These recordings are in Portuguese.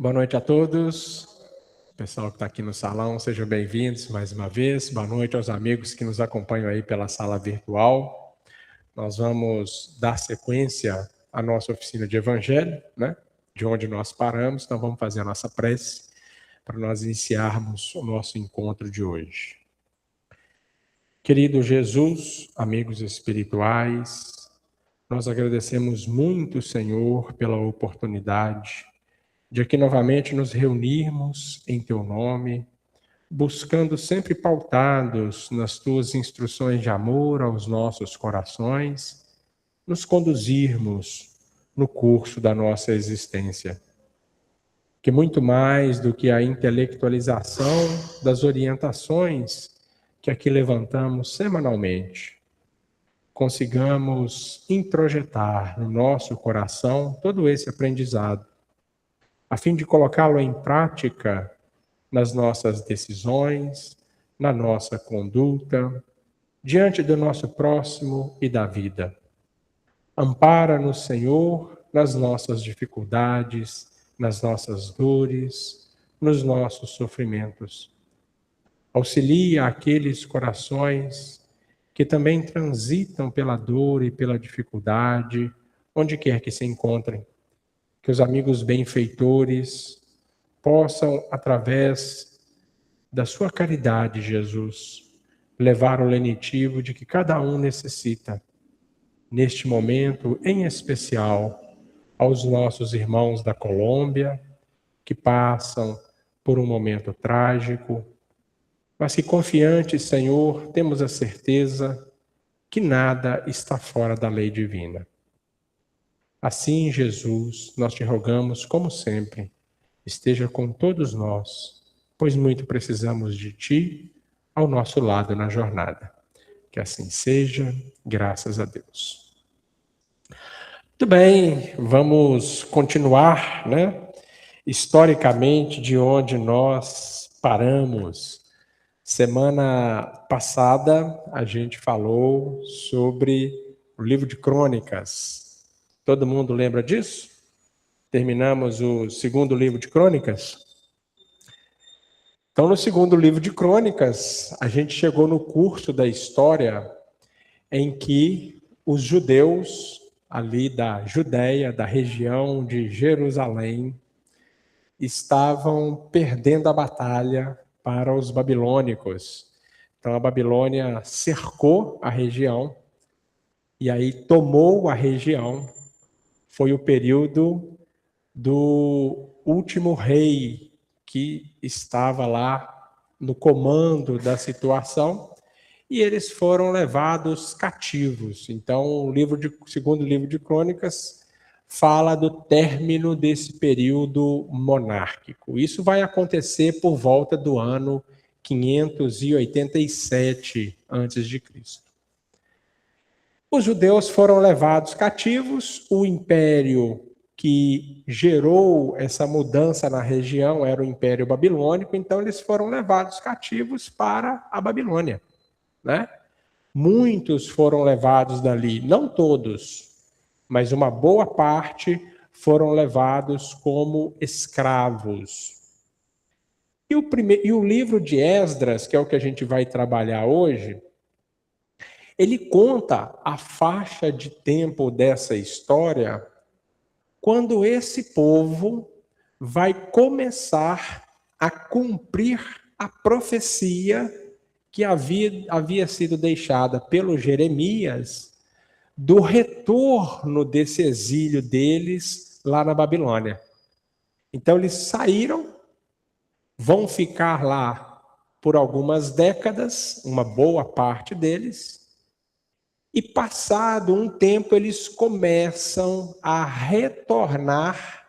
Boa noite a todos. Pessoal que está aqui no salão, sejam bem-vindos mais uma vez. Boa noite aos amigos que nos acompanham aí pela sala virtual. Nós vamos dar sequência à nossa oficina de evangelho, né? De onde nós paramos. Então vamos fazer a nossa prece para nós iniciarmos o nosso encontro de hoje. Querido Jesus, amigos espirituais, nós agradecemos muito, Senhor, pela oportunidade de aqui novamente nos reunirmos em Teu nome, buscando sempre pautados nas Tuas instruções de amor aos nossos corações, nos conduzirmos no curso da nossa existência. Que muito mais do que a intelectualização das orientações que aqui levantamos semanalmente, consigamos introjetar no nosso coração todo esse aprendizado, a fim de colocá-lo em prática nas nossas decisões, na nossa conduta, diante do nosso próximo e da vida. Ampara-nos, Senhor, nas nossas dificuldades, nas nossas dores, nos nossos sofrimentos. Auxilia aqueles corações que também transitam pela dor e pela dificuldade, onde quer que se encontrem. Que os amigos benfeitores possam, através da sua caridade, Jesus, levar o lenitivo de que cada um necessita, neste momento em especial, aos nossos irmãos da Colômbia, que passam por um momento trágico, mas que confiantes, Senhor, temos a certeza que nada está fora da lei divina. Assim, Jesus, nós te rogamos, como sempre, esteja com todos nós, pois muito precisamos de Ti ao nosso lado na jornada. Que assim seja, graças a Deus. Muito bem, vamos continuar, né? Historicamente, de onde nós paramos. Semana passada, a gente falou sobre o livro de Crônicas. Todo mundo lembra disso? Terminamos o segundo livro de Crônicas. Então, no segundo livro de Crônicas, a gente chegou no curso da história em que os judeus ali da Judéia, da região de Jerusalém, estavam perdendo a batalha para os babilônicos. Então, a Babilônia cercou a região e aí tomou a região. Foi o período do último rei que estava lá no comando da situação, e eles foram levados cativos. Então, o segundo livro de Crônicas fala do término desse período monárquico. Isso vai acontecer por volta do ano 587 a.C. Os judeus foram levados cativos, o império que gerou essa mudança na região era o Império Babilônico, então eles foram levados cativos para a Babilônia, né? Muitos foram levados dali, não todos, mas uma boa parte foram levados como escravos. E o livro de Esdras, que é o que a gente vai trabalhar hoje, ele conta a faixa de tempo dessa história quando esse povo vai começar a cumprir a profecia que havia sido deixada pelo Jeremias do retorno desse exílio deles lá na Babilônia. Então eles saíram, vão ficar lá por algumas décadas, uma boa parte deles, e passado um tempo eles começam a retornar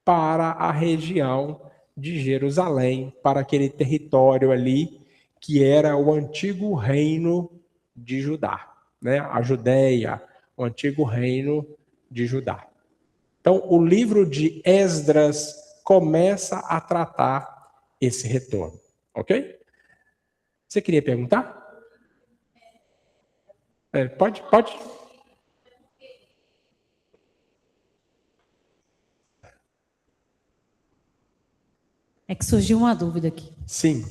para a região de Jerusalém, para aquele território ali que era o antigo reino de Judá, né? A Judéia, o antigo reino de Judá. Então, o livro de Esdras começa a tratar esse retorno, ok? Você queria perguntar? Pode. É que surgiu uma dúvida aqui. Sim.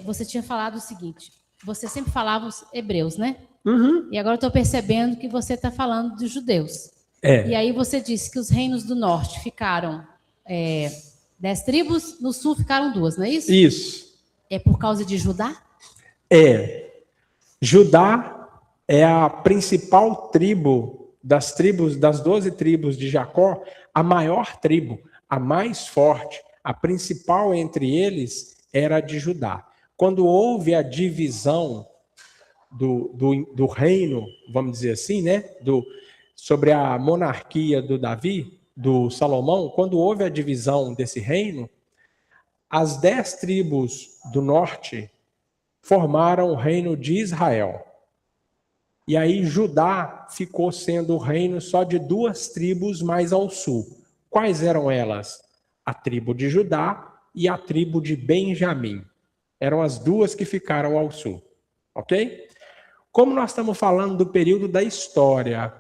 Você tinha falado o seguinte, você sempre falava os hebreus, né? Uhum. E agora eu estou percebendo que você está falando dos judeus. É. E aí você disse que os reinos do norte ficaram 10 tribos, no sul ficaram 2, não é isso? Isso. É por causa de Judá? Judá é a principal tribo das 12 tribos de Jacó, a maior tribo, a mais forte, a principal entre eles era a de Judá. Quando houve a divisão do reino, vamos dizer assim, né, sobre a monarquia do Davi, do Salomão, quando houve a divisão desse reino, as 10 tribos do norte formaram o reino de Israel. E aí Judá ficou sendo o reino só de 2 tribos mais ao sul. Quais eram elas? A tribo de Judá e a tribo de Benjamim. Eram as 2 que ficaram ao sul. Ok? Como nós estamos falando do período da história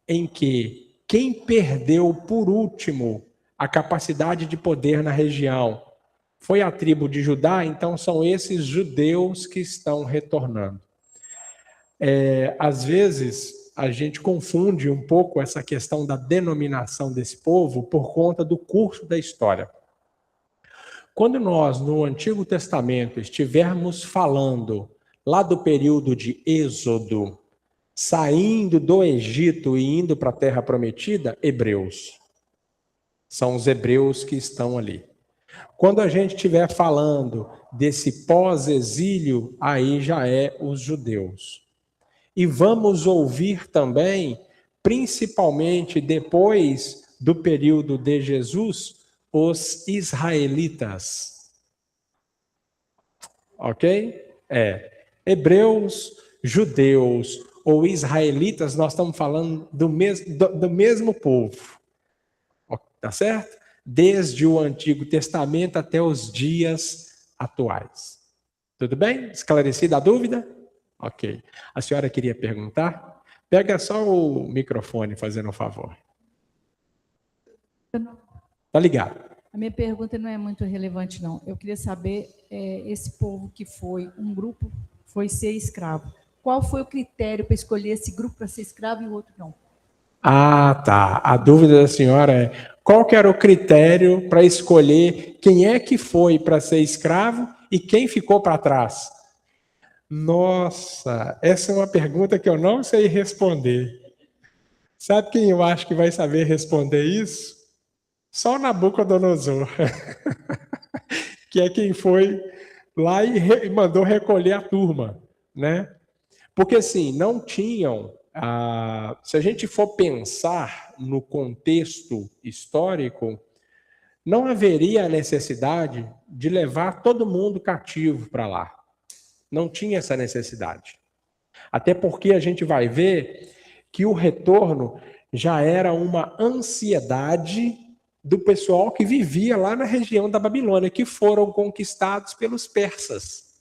em que quem perdeu por último a capacidade de poder na região foi a tribo de Judá, então são esses judeus que estão retornando. Às vezes, a gente confunde um pouco essa questão da denominação desse povo por conta do curso da história. Quando nós, no Antigo Testamento, estivermos falando lá do período de Êxodo, saindo do Egito e indo para a Terra Prometida, hebreus. São os hebreus que estão ali. Quando a gente estiver falando desse pós-exílio, aí já é os judeus. E vamos ouvir também, principalmente depois do período de Jesus, os israelitas. Ok? Hebreus, judeus ou israelitas, nós estamos falando do mesmo povo. Tá certo? Desde o Antigo Testamento até os dias atuais. Tudo bem? Esclarecida a dúvida? Ok. A senhora queria perguntar? Pega só o microfone, fazendo um favor. Tá ligado? A minha pergunta não é muito relevante, não. Eu queria saber, esse povo que foi, um grupo foi ser escravo. Qual foi o critério para escolher esse grupo para ser escravo e o outro não? Ah, tá. A dúvida da senhora é qual que era o critério para escolher quem é que foi para ser escravo e quem ficou para trás? Nossa, essa é uma pergunta que eu não sei responder. Sabe quem eu acho que vai saber responder isso? Só o Nabucodonosor, que é quem foi lá e mandou recolher a turma, né? Porque assim, não tinham, se a gente for pensar no contexto histórico, não haveria a necessidade de levar todo mundo cativo para lá. Não tinha essa necessidade. Até porque a gente vai ver que o retorno já era uma ansiedade do pessoal que vivia lá na região da Babilônia, que foram conquistados pelos persas.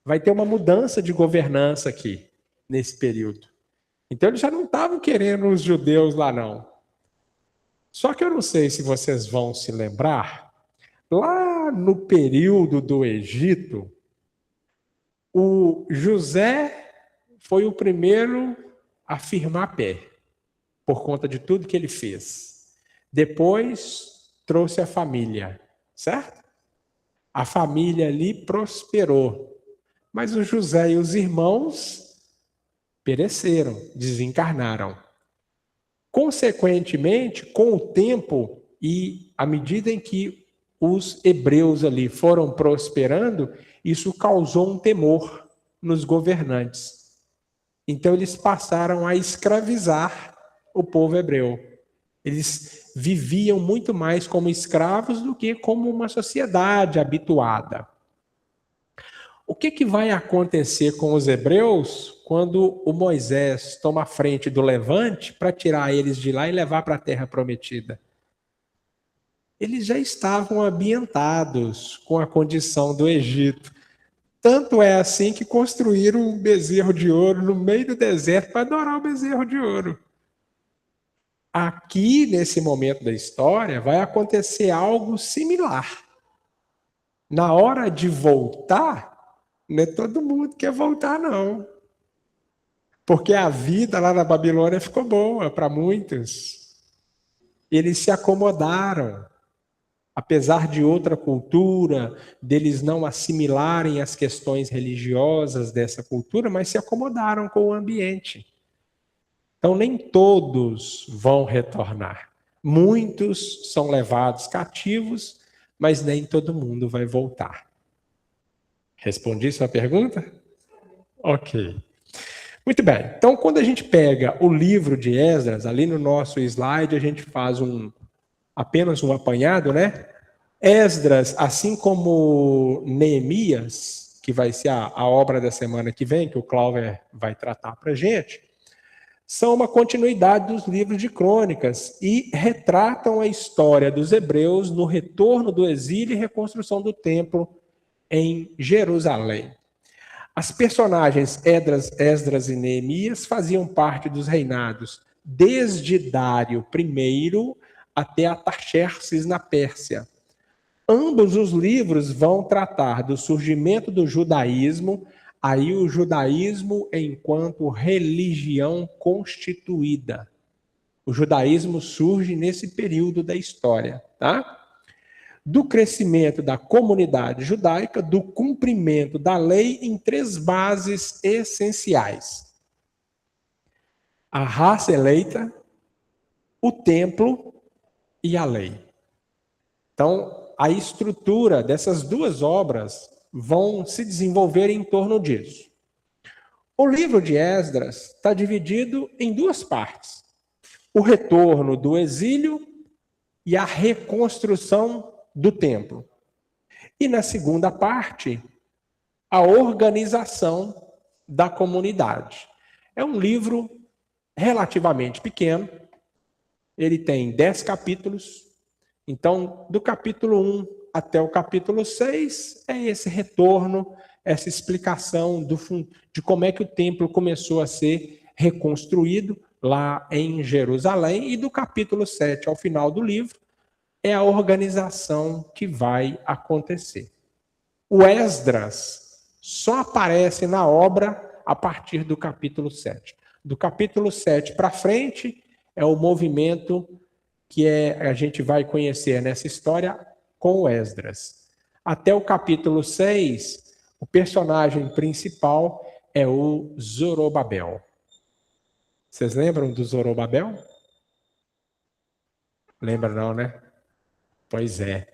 Vai ter uma mudança de governança aqui, nesse período. Então eles já não estavam querendo os judeus lá, não. Só que eu não sei se vocês vão se lembrar, lá no período do Egito, o José foi o primeiro a firmar pé, por conta de tudo que ele fez. Depois trouxe a família, certo? A família ali prosperou. Mas o José e os irmãos pereceram, desencarnaram. Consequentemente, com o tempo e à medida em que os hebreus ali foram prosperando, isso causou um temor nos governantes. Então eles passaram a escravizar o povo hebreu. Eles viviam muito mais como escravos do que como uma sociedade habituada. O que vai acontecer com os hebreus quando o Moisés toma a frente do levante para tirar eles de lá e levar para a terra prometida? Eles já estavam ambientados com a condição do Egito. Tanto é assim que construíram um bezerro de ouro no meio do deserto para adorar o bezerro de ouro. Aqui, nesse momento da história, vai acontecer algo similar. na hora de voltar, não é todo mundo que quer voltar, não. Porque a vida lá na Babilônia ficou boa para muitos. Eles se acomodaram. Apesar de outra cultura, deles não assimilarem as questões religiosas dessa cultura, mas se acomodaram com o ambiente. Então, nem todos vão retornar. Muitos são levados cativos, mas nem todo mundo vai voltar. Respondi sua pergunta? Ok. Muito bem. Então, quando a gente pega o livro de Esdras, ali no nosso slide, a gente faz apenas um apanhado, né? Esdras, assim como Neemias, que vai ser a obra da semana que vem, que o Cláudio vai tratar para a gente, são uma continuidade dos livros de crônicas e retratam a história dos hebreus no retorno do exílio e reconstrução do templo em Jerusalém. As personagens Esdras e Neemias faziam parte dos reinados desde Dário I até Artaxerxes na Pérsia. Ambos os livros vão tratar do surgimento do judaísmo, aí o judaísmo enquanto religião constituída. O judaísmo surge nesse período da história, tá? Do crescimento da comunidade judaica, do cumprimento da lei em 3 bases essenciais: a raça eleita, o templo e a lei. Então, a estrutura dessas 2 obras vão se desenvolver em torno disso. O livro de Esdras está dividido em 2 partes: o retorno do exílio e a reconstrução do templo. E na segunda parte, a organização da comunidade. É um livro relativamente pequeno, ele tem 10 capítulos, então do capítulo 1 até o capítulo 6 é esse retorno, essa explicação de como é que o templo começou a ser reconstruído lá em Jerusalém, e do capítulo 7 ao final do livro é a organização que vai acontecer. O Esdras só aparece na obra a partir do capítulo 7. Do capítulo 7 para frente é o movimento que a gente vai conhecer nessa história com o Esdras. Até o capítulo 6, o personagem principal é o Zorobabel. Vocês lembram do Zorobabel? Lembra não, né? Pois é.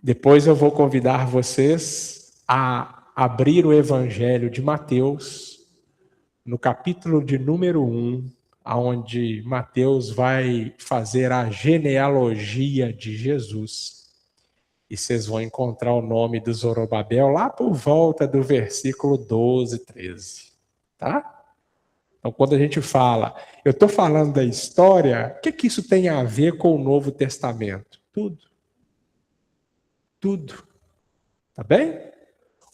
Depois eu vou convidar vocês a abrir o Evangelho de Mateus, no capítulo de número 1, onde Mateus vai fazer a genealogia de Jesus. E vocês vão encontrar o nome do Zorobabel lá por volta do versículo 12, 13. Tá? Então, quando a gente fala, eu estou falando da história, o que isso tem a ver com o Novo Testamento? Tudo. Tudo. Tá bem?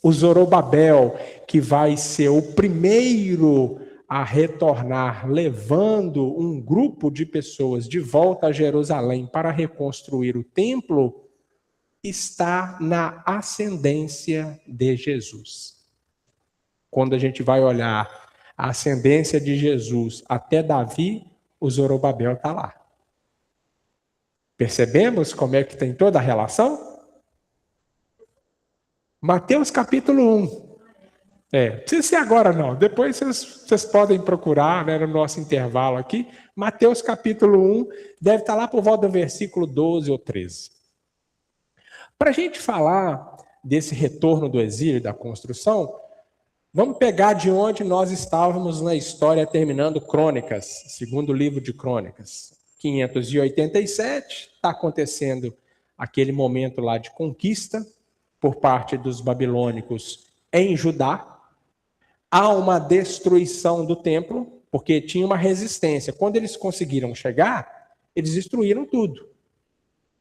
O Zorobabel, que vai ser o primeiro a retornar, levando um grupo de pessoas de volta a Jerusalém para reconstruir o templo, está na ascendência de Jesus. Quando a gente vai olhar a ascendência de Jesus até Davi, o Zorobabel está lá. Percebemos como é que tem toda a relação? Mateus capítulo 1. Precisa ser agora não, depois vocês podem procurar, né, no nosso intervalo aqui. Mateus capítulo 1 deve estar lá por volta do versículo 12 ou 13. Para a gente falar desse retorno do exílio, da construção, vamos pegar de onde nós estávamos na história terminando Crônicas, segundo livro de Crônicas. 587, está acontecendo aquele momento lá de conquista por parte dos babilônicos em Judá. Há uma destruição do templo, porque tinha uma resistência. Quando eles conseguiram chegar, eles destruíram tudo.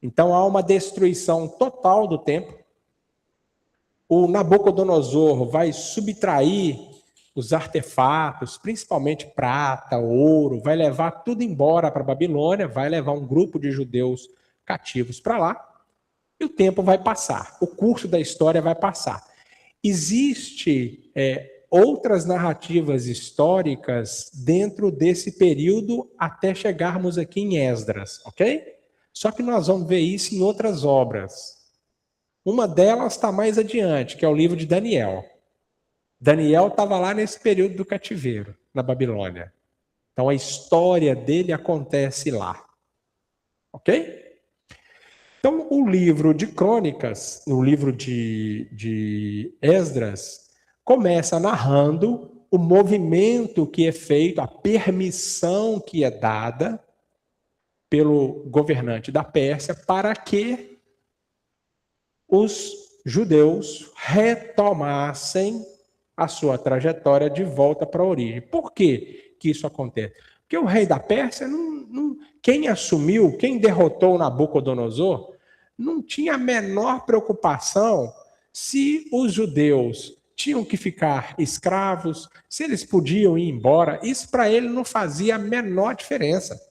Então há uma destruição total do templo. O Nabucodonosor vai subtrair os artefatos, principalmente prata, ouro, vai levar tudo embora para a Babilônia, vai levar um grupo de judeus cativos para lá. E o tempo vai passar, o curso da história vai passar. Existe outras narrativas históricas dentro desse período até chegarmos aqui em Esdras, ok? Só que nós vamos ver isso em outras obras. Uma delas está mais adiante, que é o livro de Daniel. Daniel estava lá nesse período do cativeiro, na Babilônia. Então a história dele acontece lá. Ok? Então o livro de Crônicas, o livro de Esdras, começa narrando o movimento que é feito, a permissão que é dada pelo governante da Pérsia para que os judeus retomassem a sua trajetória de volta para a origem. Por que isso acontece? Porque o rei da Pérsia, quem assumiu, quem derrotou Nabucodonosor, não tinha a menor preocupação se os judeus tinham que ficar escravos, se eles podiam ir embora. Isso para ele não fazia a menor diferença.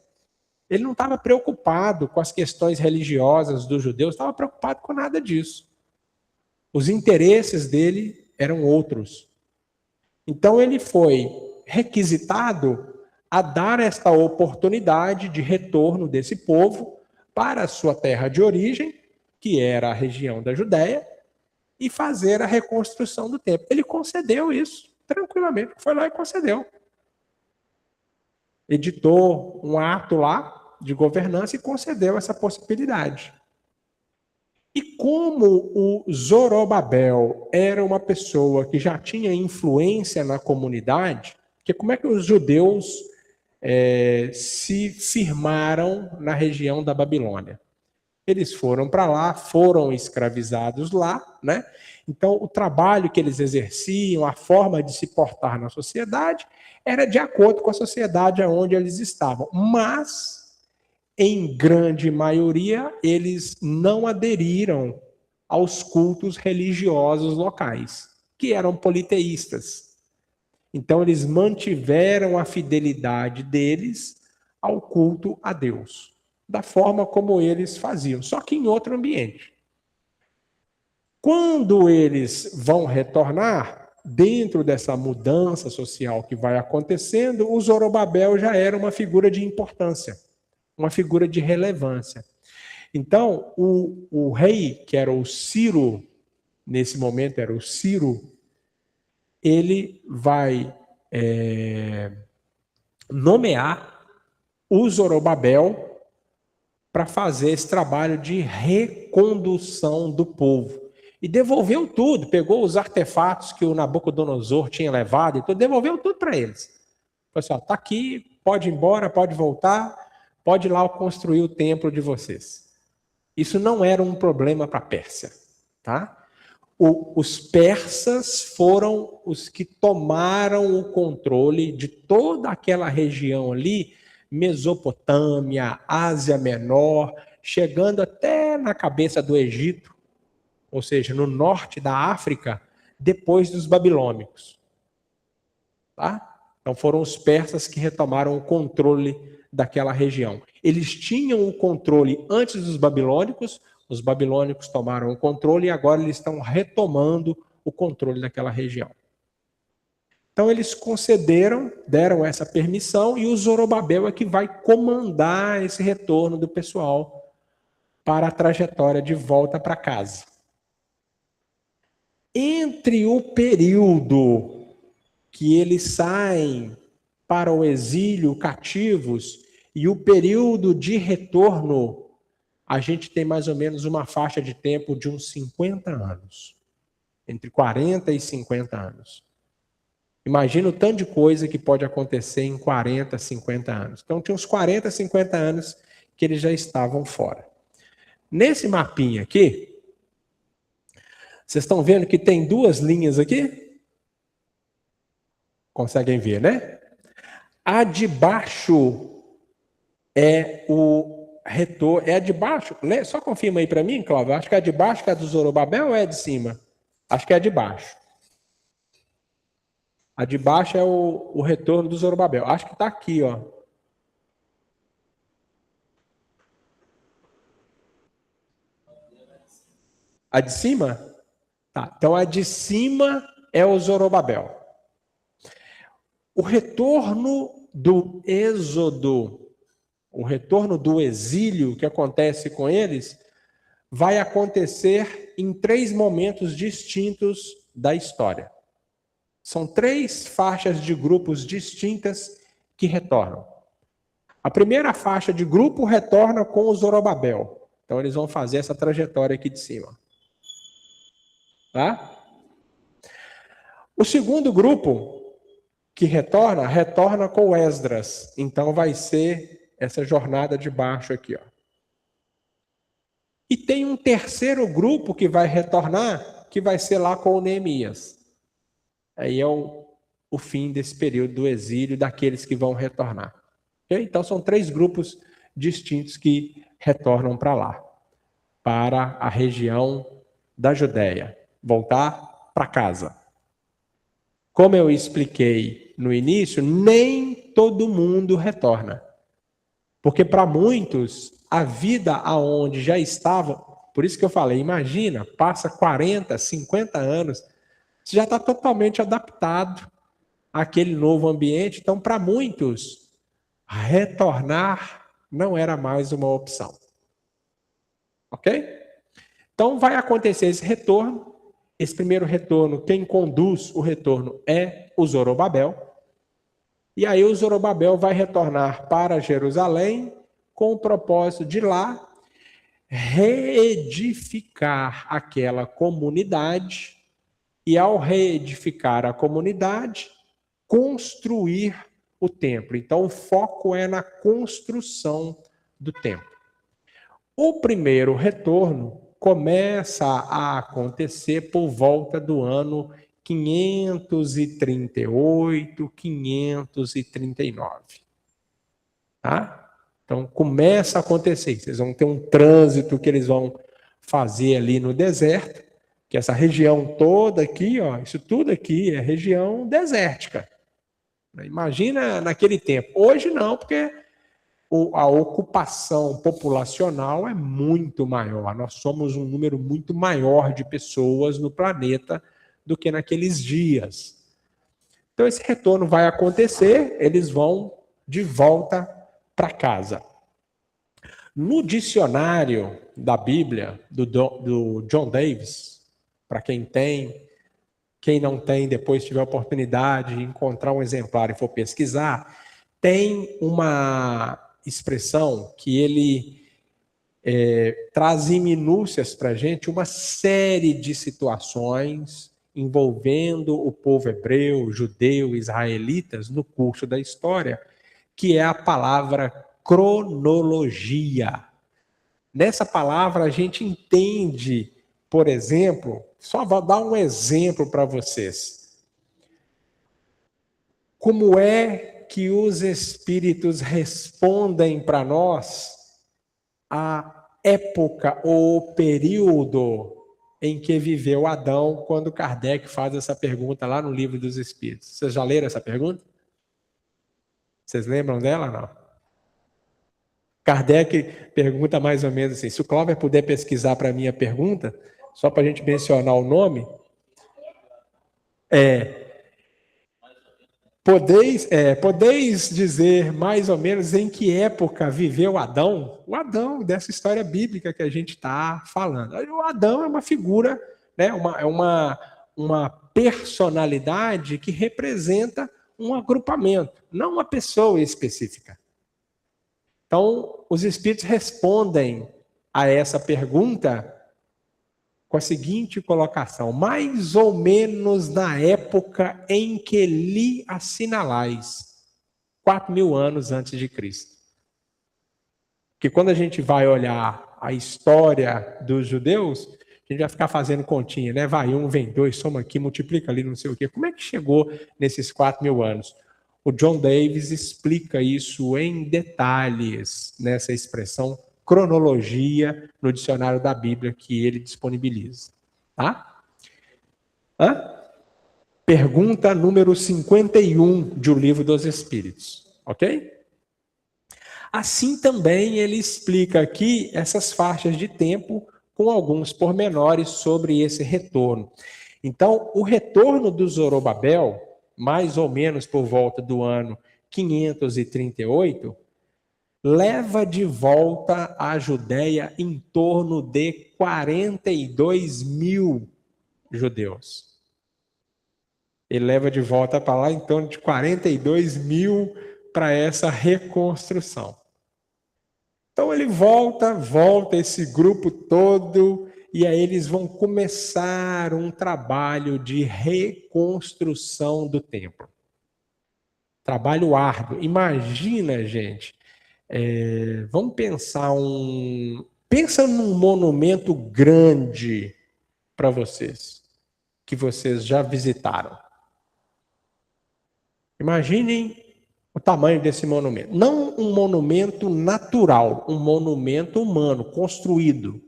Ele não estava preocupado com as questões religiosas dos judeus, estava preocupado com nada disso. Os interesses dele eram outros. Então ele foi requisitado a dar esta oportunidade de retorno desse povo para a sua terra de origem, que era a região da Judéia, e fazer a reconstrução do templo. Ele concedeu isso, tranquilamente, foi lá e concedeu. Editou um ato lá de governança e concedeu essa possibilidade. E como o Zorobabel era uma pessoa que já tinha influência na comunidade, que como é que os judeus se firmaram na região da Babilônia? Eles foram para lá, foram escravizados lá, né? Então o trabalho que eles exerciam, a forma de se portar na sociedade, era de acordo com a sociedade onde eles estavam. Mas em grande maioria, eles não aderiram aos cultos religiosos locais, que eram politeístas. Então, eles mantiveram a fidelidade deles ao culto a Deus, da forma como eles faziam, só que em outro ambiente. Quando eles vão retornar, dentro dessa mudança social que vai acontecendo, o Zorobabel já era uma figura de importância, uma figura de relevância. Então, o rei, que era o Ciro, nesse momento era o Ciro, ele vai nomear o Zorobabel para fazer esse trabalho de recondução do povo. E devolveu tudo, pegou os artefatos que o Nabucodonosor tinha levado, então devolveu tudo para eles. Pessoal, está aqui, pode ir embora, pode voltar, pode ir lá construir o templo de vocês. Isso não era um problema para a Pérsia. Tá? Os persas foram os que tomaram o controle de toda aquela região ali, Mesopotâmia, Ásia Menor, chegando até na cabeça do Egito, ou seja, no norte da África, depois dos babilônicos. Tá? Então foram os persas que retomaram o controle daquela região. Eles tinham o controle antes dos babilônicos, os babilônicos tomaram o controle e agora eles estão retomando o controle daquela região. Então eles concederam, deram essa permissão e o Zorobabel é que vai comandar esse retorno do pessoal para a trajetória de volta para casa. Entre o período que eles saem para o exílio cativos e o período de retorno, a gente tem mais ou menos uma faixa de tempo de uns 50 anos. Entre 40 e 50 anos. Imagina o tanto de coisa que pode acontecer em 40, 50 anos. Então, tinha uns 40, 50 anos que eles já estavam fora. Nesse mapinha aqui, vocês estão vendo que tem duas linhas aqui? Conseguem ver, né? A de baixo é o retorno. É a de baixo? Só confirma aí para mim, Cláudio. Acho que é a de baixo que é a do Zorobabel ou é a de cima? Acho que é a de baixo. A de baixo é o retorno do Zorobabel. Acho que está aqui, ó. A de cima? Tá. Então a de cima é o Zorobabel. O retorno do êxodo, o retorno do exílio que acontece com eles, vai acontecer em 3 momentos distintos da história. São 3 faixas de grupos distintas que retornam. A primeira faixa de grupo retorna com o Zorobabel. Então eles vão fazer essa trajetória aqui de cima. Tá? O segundo grupo que retorna com o Esdras. Então vai ser essa jornada de baixo aqui, ó. E tem um terceiro grupo que vai retornar, que vai ser lá com o Neemias. Aí é o fim desse período do exílio daqueles que vão retornar. Okay? Então são 3 grupos distintos que retornam para lá, para a região da Judéia, voltar para casa. Como eu expliquei no início, nem todo mundo retorna. Porque para muitos, a vida aonde já estavam, por isso que eu falei, imagina, passa 40, 50 anos, você já está totalmente adaptado àquele novo ambiente. Então, para muitos, retornar não era mais uma opção. Ok? Então, vai acontecer esse retorno. Esse primeiro retorno, quem conduz o retorno é o Zorobabel. E aí o Zorobabel vai retornar para Jerusalém com o propósito de lá reedificar aquela comunidade e, ao reedificar a comunidade, construir o templo. Então, o foco é na construção do templo. O primeiro retorno começa a acontecer por volta do ano 538, 539. Tá? Então, começa a acontecer. Vocês vão ter um trânsito que eles vão fazer ali no deserto, que essa região toda aqui, ó, isso tudo aqui é região desértica. Imagina naquele tempo. Hoje não, porque a ocupação populacional é muito maior. Nós somos um número muito maior de pessoas no planeta do que naqueles dias. Então esse retorno vai acontecer, eles vão de volta para casa. No dicionário da Bíblia, do John Davis, para quem tem, quem não tem, depois tiver a oportunidade de encontrar um exemplar e for pesquisar, tem uma expressão que ele traz em minúcias para a gente uma série de situações envolvendo o povo hebreu, judeu, israelitas no curso da história, que é a palavra cronologia. Nessa palavra a gente entende, por exemplo, só vou dar um exemplo para vocês. Como é que os espíritos respondem para nós a época ou período em que viveu Adão, quando Kardec faz essa pergunta lá no Livro dos Espíritos. Vocês já leram essa pergunta? Vocês lembram dela, não? Kardec pergunta mais ou menos assim, se o Cláudio puder pesquisar para mim a pergunta, só para a gente mencionar o nome, podeis dizer mais ou menos em que época viveu Adão? O Adão dessa história bíblica que a gente está falando. O Adão é uma figura, né, uma personalidade que representa um agrupamento, não uma pessoa específica. Então, os espíritos respondem a essa pergunta com a seguinte colocação: mais ou menos na época em que lhe assinalais, 4.000 anos antes de Cristo. Porque quando a gente vai olhar a história dos judeus, a gente vai ficar fazendo continha, né? Vai 1, vem 2, soma aqui, multiplica ali, não sei o quê. Como é que chegou nesses 4.000 anos? O John Davis explica isso em detalhes nessa expressão cronologia no dicionário da Bíblia que ele disponibiliza. Tá? Pergunta número 51 de O Livro dos Espíritos. Ok? Assim também ele explica aqui essas faixas de tempo com alguns pormenores sobre esse retorno. Então, o retorno do Zorobabel, mais ou menos por volta do ano 538, leva de volta a Judéia em torno de 42 mil judeus. Ele leva de volta para lá em torno de 42 mil para essa reconstrução. Então ele volta esse grupo todo, e aí eles vão começar um trabalho de reconstrução do templo. Trabalho árduo. Imagina, gente, vamos pensar pensa num monumento grande para vocês, que vocês já visitaram. Imaginem o tamanho desse monumento. Não um monumento natural, um monumento humano, construído.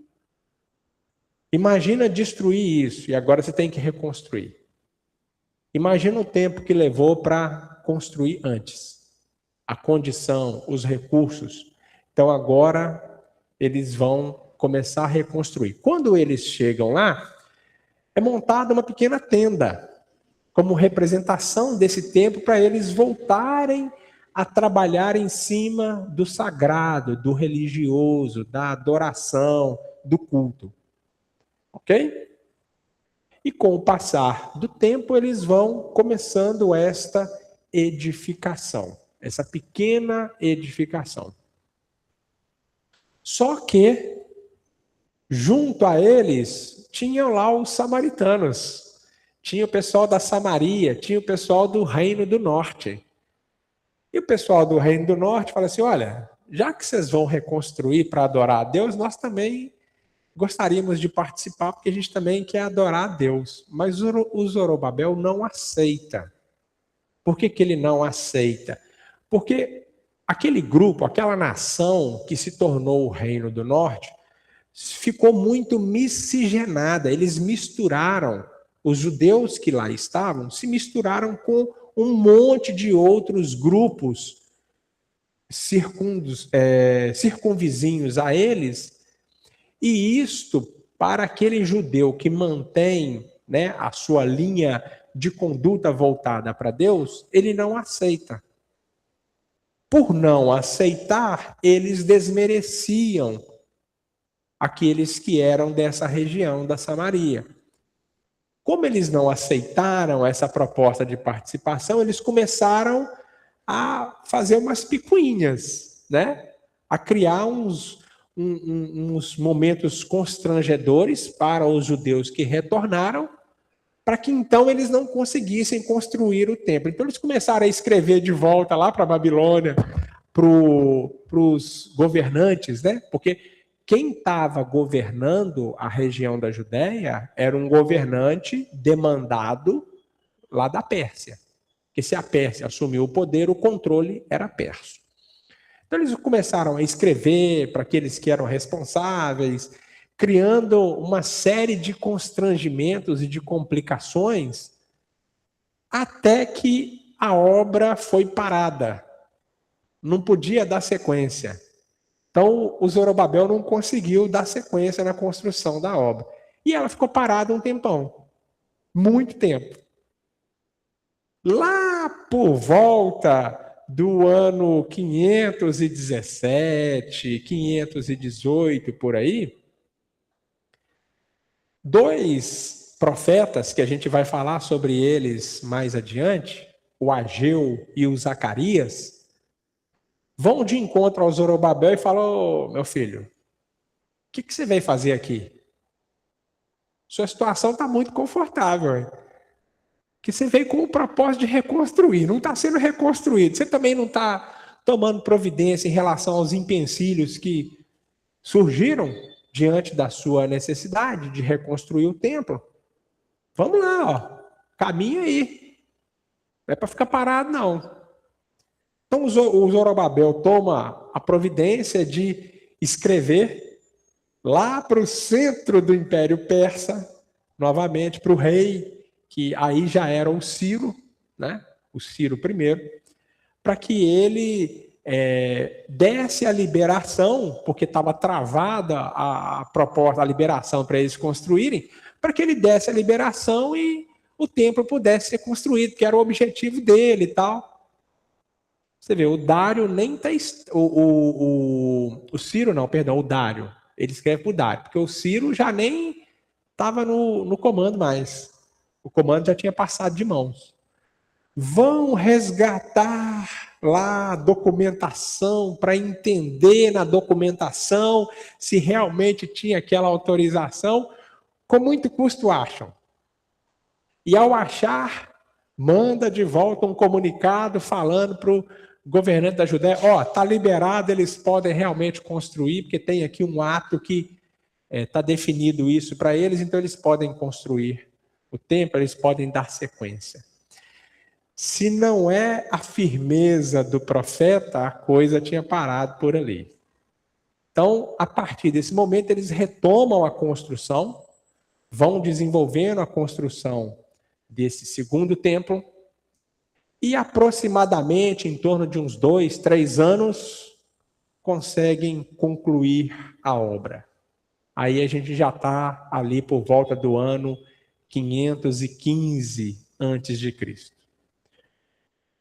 Imagina destruir isso e agora você tem que reconstruir. Imagina o tempo que levou para construir antes. A condição, os recursos. Então agora eles vão começar a reconstruir. Quando eles chegam lá, é montada uma pequena tenda, como representação desse tempo, para eles voltarem a trabalhar em cima do sagrado, do religioso, da adoração, do culto. Ok? E com o passar do tempo, eles vão começando esta edificação, essa pequena edificação. Só que, junto a eles, tinham lá os samaritanos. Tinha o pessoal da Samaria, tinha o pessoal do Reino do Norte. E o pessoal do Reino do Norte fala assim, olha, já que vocês vão reconstruir para adorar a Deus, nós também gostaríamos de participar, porque a gente também quer adorar a Deus. Mas o Zorobabel não aceita. Por que ele não aceita? Porque aquele grupo, aquela nação que se tornou o Reino do Norte, ficou muito miscigenada. Eles misturaram, os judeus que lá estavam, se misturaram com um monte de outros grupos circunvizinhos a eles. E isto, para aquele judeu que mantém, né, a sua linha de conduta voltada para Deus, ele não aceita. Por não aceitar, eles desmereciam aqueles que eram dessa região da Samaria. Como eles não aceitaram essa proposta de participação, eles começaram a fazer umas picuinhas, né? A criar uns momentos constrangedores para os judeus que retornaram, para que então eles não conseguissem construir o templo. Então eles começaram a escrever de volta lá para a Babilônia, para os governantes, né? Porque quem estava governando a região da Judéia era um governante demandado lá da Pérsia. Porque se a Pérsia assumiu o poder, o controle era persa. Então eles começaram a escrever para aqueles que eram responsáveis, criando uma série de constrangimentos e de complicações, até que a obra foi parada. Não podia dar sequência. Então o Zorobabel não conseguiu dar sequência na construção da obra. E ela ficou parada um tempão. Muito tempo. Lá por volta do ano 517, 518, por aí, dois profetas, que a gente vai falar sobre eles mais adiante, o Ageu e o Zacarias, vão de encontro ao Zorobabel e falam, meu filho, o que você veio fazer aqui? Sua situação está muito confortável, hein? Que você veio com o propósito de reconstruir, não está sendo reconstruído. Você também não está tomando providência em relação aos empecilhos que surgiram diante da sua necessidade de reconstruir o templo. Vamos lá, ó, caminha aí. Não é para ficar parado, não. Então o Zorobabel toma a providência de escrever lá para o centro do Império Persa, novamente para o rei, que aí já era o Ciro, né? O Ciro I, para que ele desse a liberação, porque estava travada a proposta, a liberação para eles construírem, para que ele desse a liberação e o templo pudesse ser construído, que era o objetivo dele e tal. Você vê, o Dário nem está... O Ciro não, perdão, o Dário. Ele escreve para o Dário, porque o Ciro já nem estava no comando mais. O comando já tinha passado de mãos. Vão resgatar lá a documentação para entender na documentação se realmente tinha aquela autorização. Com muito custo acham. E ao achar, manda de volta um comunicado falando para o governante da Judéia, está liberado, eles podem realmente construir, porque tem aqui um ato que está definido isso para eles, então eles podem construir o templo, eles podem dar sequência. Se não é a firmeza do profeta, a coisa tinha parado por ali. Então, a partir desse momento, eles retomam a construção, vão desenvolvendo a construção desse segundo templo, e aproximadamente, em torno de uns 2, 3 anos, conseguem concluir a obra. Aí a gente já está ali por volta do ano 515 a.C.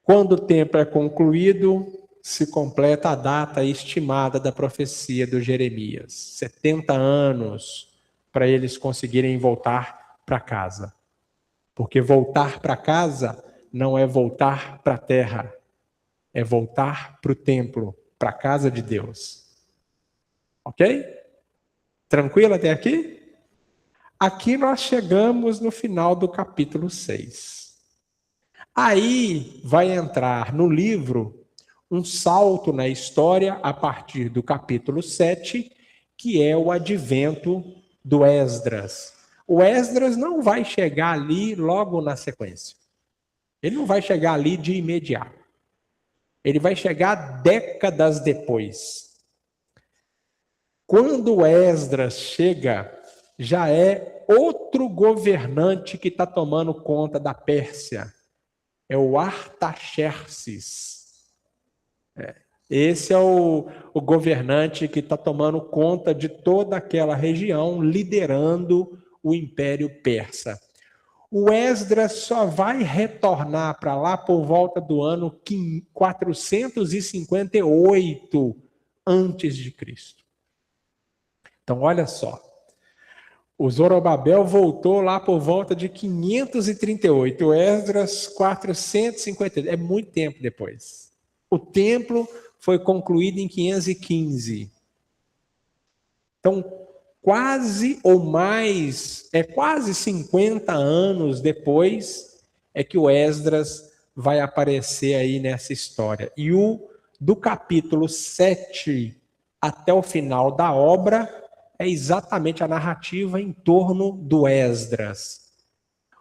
Quando o templo é concluído, se completa a data estimada da profecia do Jeremias. 70 anos para eles conseguirem voltar para casa. Porque voltar para casa não é voltar para a terra, é voltar para o templo, para a casa de Deus. Ok? Tranquilo até aqui? Aqui nós chegamos no final do capítulo 6. Aí vai entrar no livro um salto na história a partir do capítulo 7, que é o advento do Esdras. O Esdras não vai chegar ali logo na sequência. Ele não vai chegar ali de imediato. Ele vai chegar décadas depois. Quando Esdras chega, já é outro governante que está tomando conta da Pérsia. É o Artaxerxes. Esse é o governante que está tomando conta de toda aquela região, liderando o Império Persa. O Esdras só vai retornar para lá por volta do ano 458 a.C. Então, olha só. O Zorobabel voltou lá por volta de 538. O Esdras, 450. É muito tempo depois. O templo foi concluído em 515. Então, quase ou mais, quase 50 anos depois, é que o Esdras vai aparecer aí nessa história. E do capítulo 7 até o final da obra, é exatamente a narrativa em torno do Esdras.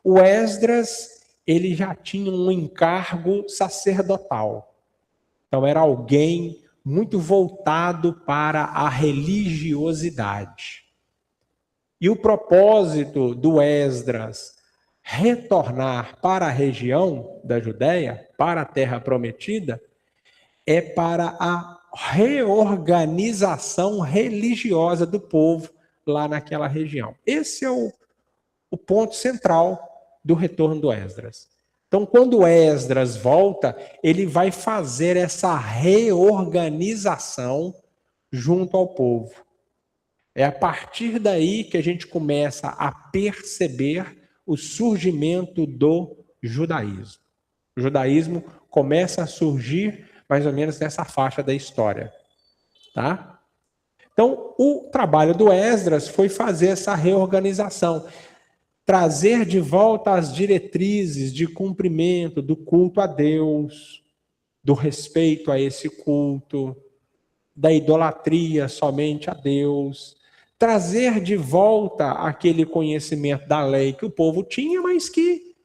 O Esdras, ele já tinha um encargo sacerdotal. Então, era alguém muito voltado para a religiosidade. E o propósito do Esdras retornar para a região da Judéia, para a Terra Prometida, é para a reorganização religiosa do povo lá naquela região. Esse é o ponto central do retorno do Esdras. Então, quando Esdras volta, ele vai fazer essa reorganização junto ao povo. É a partir daí que a gente começa a perceber o surgimento do judaísmo. O judaísmo começa a surgir mais ou menos nessa faixa da história. Tá? Então, o trabalho do Esdras foi fazer essa reorganização, trazer de volta as diretrizes de cumprimento do culto a Deus, do respeito a esse culto, da idolatria somente a Deus, trazer de volta aquele conhecimento da lei que o povo tinha, mas que,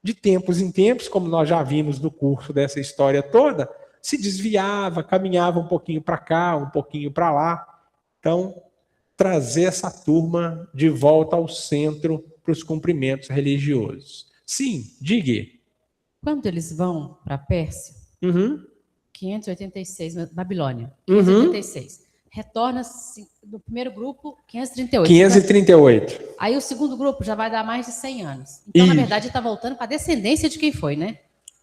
de tempos em tempos, como nós já vimos no curso dessa história toda, se desviava, caminhava um pouquinho para cá, um pouquinho para lá. Então, trazer essa turma de volta ao centro para os cumprimentos religiosos. Sim, diga. Quando eles vão para a Pérsia, 586, Babilônia. Uhum. 586. Retorna do primeiro grupo, 538. 538. Aí o segundo grupo já vai dar mais de 100 anos. Então, na verdade, está voltando para a descendência de quem foi, né?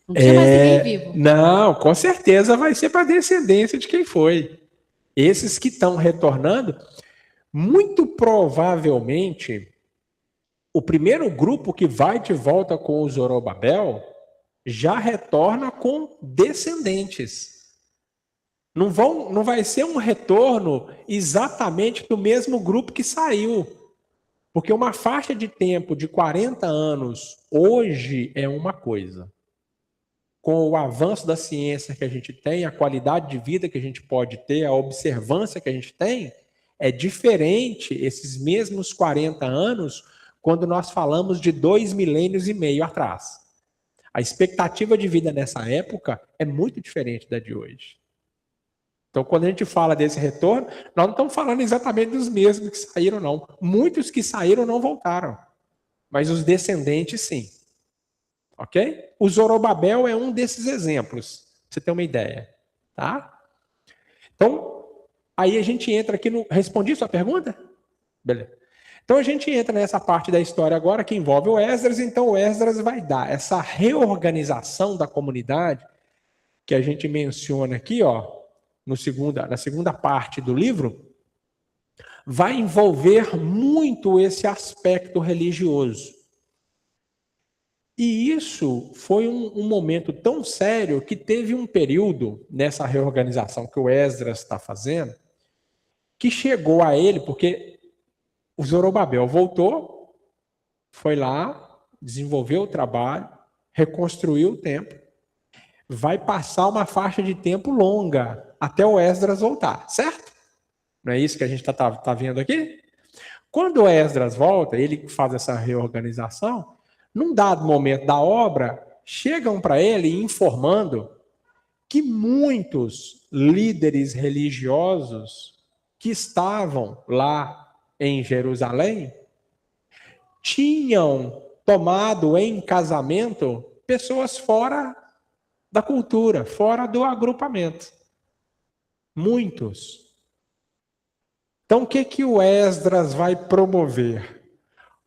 Não tinha mais ninguém vivo. Não, com certeza vai ser para a descendência de quem foi. Esses que estão retornando, muito provavelmente, o primeiro grupo que vai de volta com o Zorobabel já retorna com descendentes. Não vai ser um retorno exatamente do mesmo grupo que saiu. Porque uma faixa de tempo de 40 anos hoje é uma coisa. Com o avanço da ciência que a gente tem, a qualidade de vida que a gente pode ter, a observância que a gente tem, é diferente esses mesmos 40 anos quando nós falamos de 2,5 milênios atrás. A expectativa de vida nessa época é muito diferente da de hoje. Então, quando a gente fala desse retorno, nós não estamos falando exatamente dos mesmos que saíram, não. Muitos que saíram não voltaram, mas os descendentes, sim. Ok? O Zorobabel é um desses exemplos, pra você ter uma ideia. Tá? Então, aí a gente entra aqui no... Respondi sua pergunta? Beleza. Então, a gente entra nessa parte da história agora que envolve o Esdras. Então, o Esdras vai dar essa reorganização da comunidade que a gente menciona aqui, ó, na segunda parte do livro, vai envolver muito esse aspecto religioso. E isso foi um momento tão sério que teve um período nessa reorganização que o Esdras está fazendo, que chegou a ele, porque o Zorobabel voltou, foi lá, desenvolveu o trabalho, reconstruiu o templo, vai passar uma faixa de tempo longa até o Esdras voltar, certo? Não é isso que a gente tá vendo aqui? Quando o Esdras volta, ele faz essa reorganização, num dado momento da obra, chegam para ele informando que muitos líderes religiosos que estavam lá em Jerusalém tinham tomado em casamento pessoas fora da cultura, fora do agrupamento. Muitos. Então, o que o Esdras vai promover?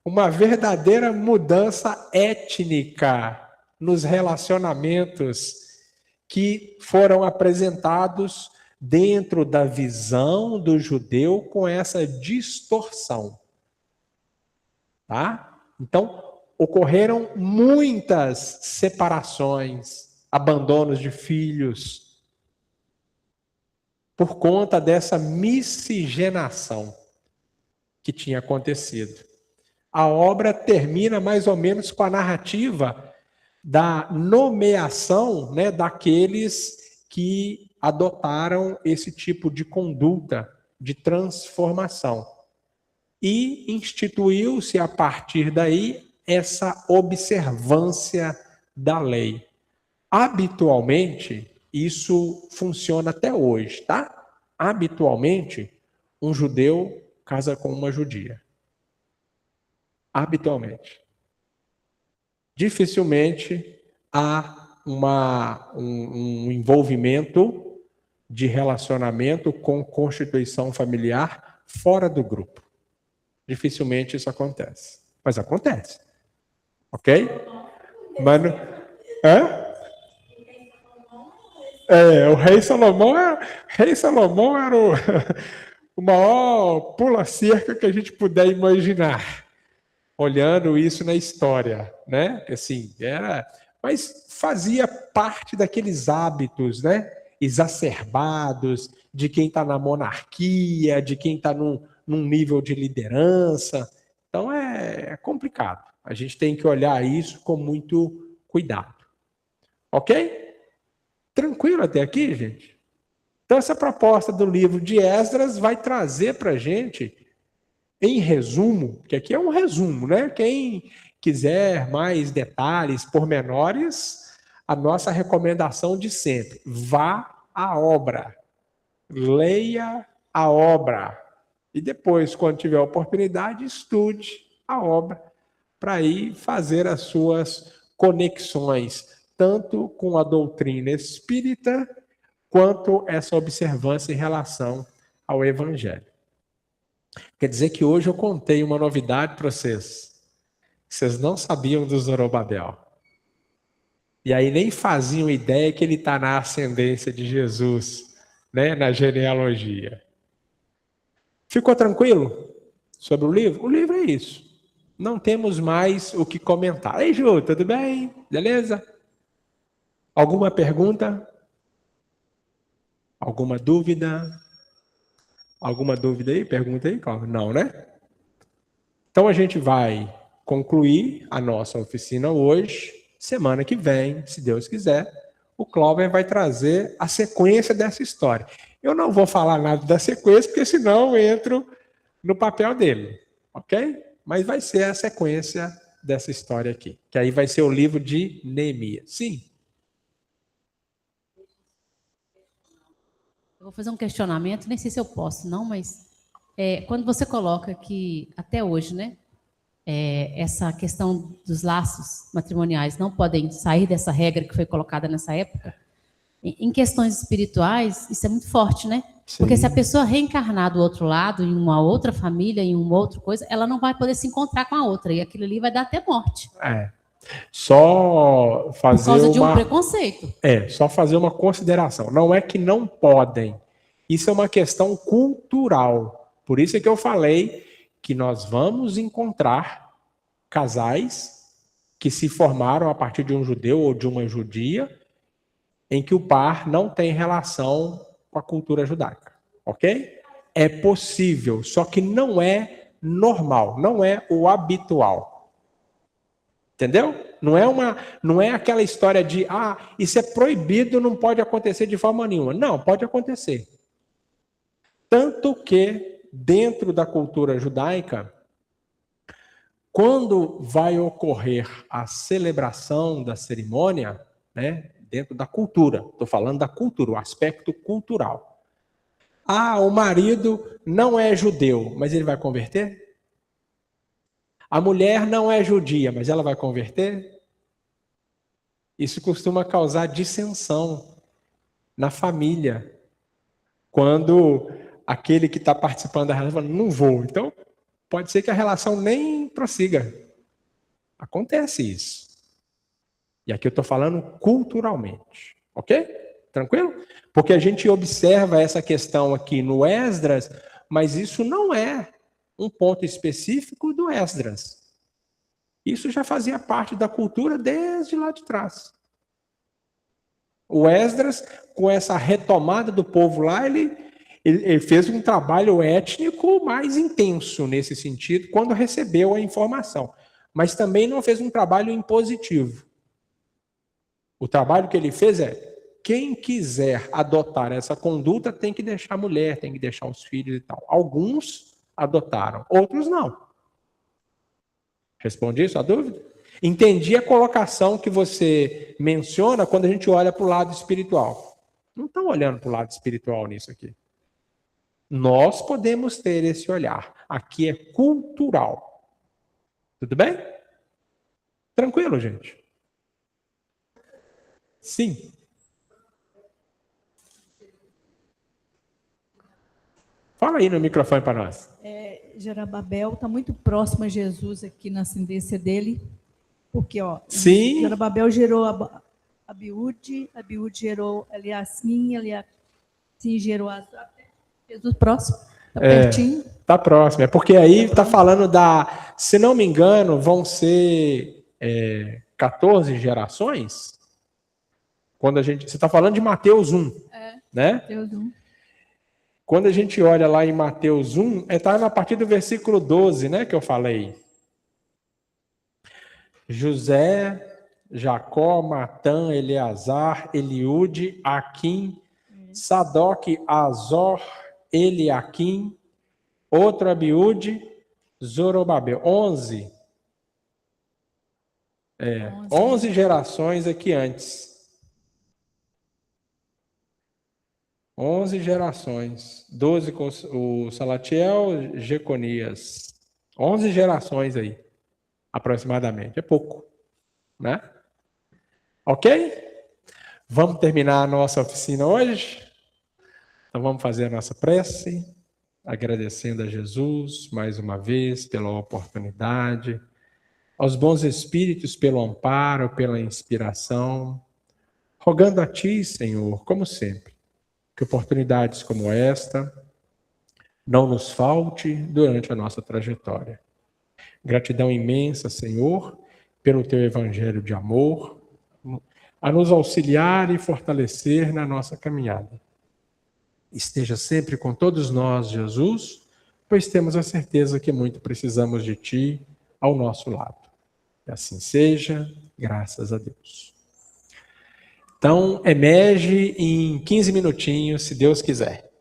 Uma verdadeira mudança étnica nos relacionamentos que foram apresentados dentro da visão do judeu com essa distorção. Tá? Então, ocorreram muitas separações, abandonos de filhos, por conta dessa miscigenação que tinha acontecido. A obra termina mais ou menos com a narrativa da nomeação, né, daqueles que adotaram esse tipo de conduta de transformação. E instituiu-se a partir daí essa observância da lei. Habitualmente, isso funciona até hoje, tá? Habitualmente, um judeu casa com uma judia. Habitualmente. Dificilmente há um envolvimento de relacionamento com constituição familiar fora do grupo. Dificilmente isso acontece. Mas acontece. Ok? Mano. Hã? O rei Salomão era o maior pula-cerca que a gente puder imaginar, olhando isso na história, né? Assim, mas fazia parte daqueles hábitos, né? Exacerbados de quem está na monarquia, de quem está num nível de liderança. Então é complicado. A gente tem que olhar isso com muito cuidado. Ok? Tranquilo até aqui, gente? Então, essa proposta do livro de Esdras vai trazer para a gente, em resumo, que aqui é um resumo, né? Quem quiser mais detalhes, pormenores, a nossa recomendação de sempre: vá à obra, leia a obra. E depois, quando tiver oportunidade, estude a obra para ir fazer as suas conexões, tanto com a doutrina espírita, quanto essa observância em relação ao Evangelho. Quer dizer que hoje eu contei uma novidade para vocês. Vocês não sabiam do Zorobabel. E aí nem faziam ideia que ele está na ascendência de Jesus, né, na genealogia. Ficou tranquilo sobre o livro? O livro é isso. Não temos mais o que comentar. Ei, Ju, tudo bem? Beleza? Alguma pergunta? Alguma dúvida? Alguma dúvida aí? Pergunta aí, Cláudio. Não, né? Então a gente vai concluir a nossa oficina hoje. Semana que vem, se Deus quiser, o Cláudio vai trazer a sequência dessa história. Eu não vou falar nada da sequência, porque senão eu entro no papel dele, ok? Mas vai ser a sequência dessa história aqui, que aí vai ser o livro de Neemias. Sim. Eu vou fazer um questionamento, nem sei se eu posso, não, mas quando você coloca que até hoje, né, essa questão dos laços matrimoniais não podem sair dessa regra que foi colocada nessa época, em questões espirituais, isso é muito forte, né? Sim. Porque se a pessoa reencarnar do outro lado, em uma outra família, em uma outra coisa, ela não vai poder se encontrar com a outra, e aquilo ali vai dar até morte. Só fazer por causa de um preconceito. Só fazer uma consideração. Não é que não podem. Isso é uma questão cultural. Por isso é que eu falei que nós vamos encontrar casais que se formaram a partir de um judeu ou de uma judia, em que o par não tem relação com a cultura judaica, ok? É possível, só que não é normal, não é o habitual. Entendeu? Não é aquela história de, isso é proibido, não pode acontecer de forma nenhuma. Não, pode acontecer. Tanto que, dentro da cultura judaica, quando vai ocorrer a celebração da cerimônia, né, dentro da cultura, estou falando da cultura, o aspecto cultural. O marido não é judeu, mas ele vai converter? A mulher não é judia, mas ela vai converter? Isso costuma causar dissensão na família. Quando aquele que está participando da relação fala, não vou. Então, pode ser que a relação nem prossiga. Acontece isso. E aqui eu estou falando culturalmente. Ok? Tranquilo? Porque a gente observa essa questão aqui no Esdras, mas isso não é um ponto específico do Esdras. Isso já fazia parte da cultura desde lá de trás. O Esdras, com essa retomada do povo lá, ele fez um trabalho étnico mais intenso nesse sentido, quando recebeu a informação. Mas também não fez um trabalho impositivo. O trabalho que ele fez quem quiser adotar essa conduta tem que deixar a mulher, tem que deixar os filhos e tal. Alguns adotaram, outros não. Respondi isso a dúvida? Entendi a colocação que você menciona quando a gente olha para o lado espiritual. Não estão olhando para o lado espiritual nisso aqui. Nós podemos ter esse olhar. Aqui é cultural. Tudo bem? Tranquilo, gente? Sim. Fala aí no microfone para nós. Zorobabel está muito próximo a Jesus aqui na ascendência dele, porque Sim. Zorobabel gerou Abiúde, Abiúde gerou Eliasim, Eliasim gerou Jesus próximo, está pertinho. Está próximo, porque aí está falando se não me engano, vão ser 14 gerações. Quando você está falando de Mateus 1, né? Mateus 1. Quando a gente olha lá em Mateus 1, está a partir do versículo 12, né, que eu falei. José, Jacó, Matã, Eleazar, Eliúde, Aquim, Sadoque, Azor, Eliaquim, outro Abiúde, Zorobabel. 11. 11 gerações aqui antes. 11 gerações. 12 com o Salatiel, Jeconias. 11 gerações aí, aproximadamente. É pouco, né? Ok? Vamos terminar a nossa oficina hoje? Então vamos fazer a nossa prece, agradecendo a Jesus mais uma vez pela oportunidade, aos bons espíritos pelo amparo, pela inspiração, rogando a Ti, Senhor, como sempre, que oportunidades como esta não nos falte durante a nossa trajetória. Gratidão imensa, Senhor, pelo Teu evangelho de amor, a nos auxiliar e fortalecer na nossa caminhada. Esteja sempre com todos nós, Jesus, pois temos a certeza que muito precisamos de Ti ao nosso lado. Que assim seja, graças a Deus. Então, emerge em 15 minutinhos, se Deus quiser.